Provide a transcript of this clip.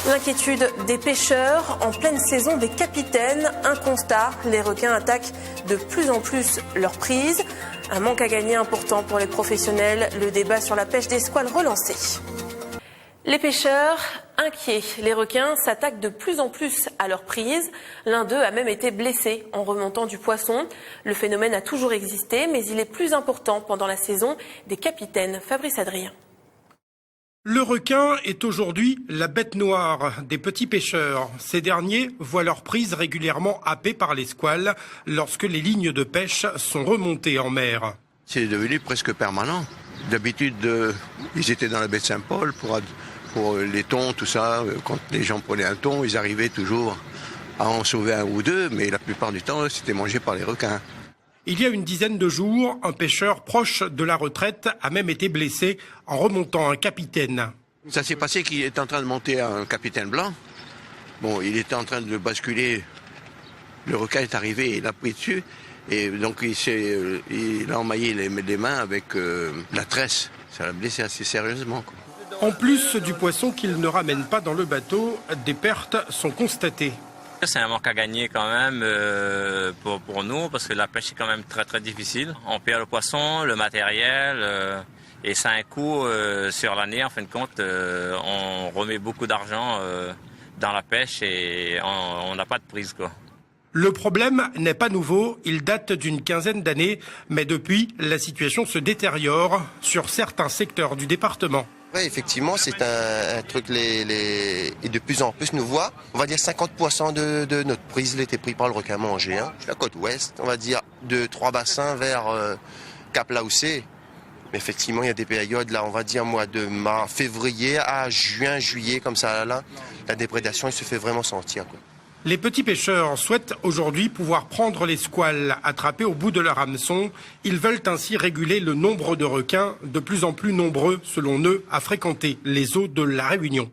L'inquiétude des pêcheurs en pleine saison des capitaines. Un constat, les requins attaquent de plus en plus leurs prises. Un manque à gagner important pour les professionnels. Le débat sur la pêche des squales relancé. Les pêcheurs inquiets. Les requins s'attaquent de plus en plus à leurs prises. L'un d'eux a même été blessé en remontant du poisson. Le phénomène a toujours existé, mais il est plus important pendant la saison des capitaines. Fabrice Adrien. Le requin est aujourd'hui la bête noire des petits pêcheurs. Ces derniers voient leurs prises régulièrement happées par les squales lorsque les lignes de pêche sont remontées en mer. C'est devenu presque permanent. D'habitude, ils étaient dans la baie de Saint-Paul pour les thons, tout ça. Quand les gens prenaient un thon, ils arrivaient toujours à en sauver un ou deux, mais la plupart du temps, c'était mangé par les requins. Il y a une dizaine de jours, un pêcheur proche de la retraite a même été blessé en remontant un capitaine. Ça s'est passé qu'il était en train de monter un capitaine blanc. Bon, il était en train de basculer. Le requin est arrivé, il a pris dessus. Et donc il a emmaillé les mains avec la tresse. Ça l'a blessé assez sérieusement, quoi. En plus du poisson qu'il ne ramène pas dans le bateau, des pertes sont constatées. C'est un manque à gagner quand même pour nous parce que la pêche est quand même très très difficile. On perd le poisson, le matériel et ça a un coût sur l'année. En fin de compte, on remet beaucoup d'argent dans la pêche et on n'a pas de prise, quoi. Le problème n'est pas nouveau, il date d'une quinzaine d'années, mais depuis, la situation se détériore sur certains secteurs du département. Oui, effectivement, c'est un truc et de plus en plus nous voit. On va dire 50% de notre prise était pris par le requin mangé. La côte ouest, on va dire 2-3 bassins vers Cap-Laoussé. Mais effectivement, il y a des périodes, là, on va dire mois de février à juin, juillet, comme ça, là, la déprédation, elle se fait vraiment sentir, quoi. Les petits pêcheurs souhaitent aujourd'hui pouvoir prendre les squales attrapés au bout de leur hameçon. Ils veulent ainsi réguler le nombre de requins, de plus en plus nombreux, selon eux, à fréquenter les eaux de La Réunion.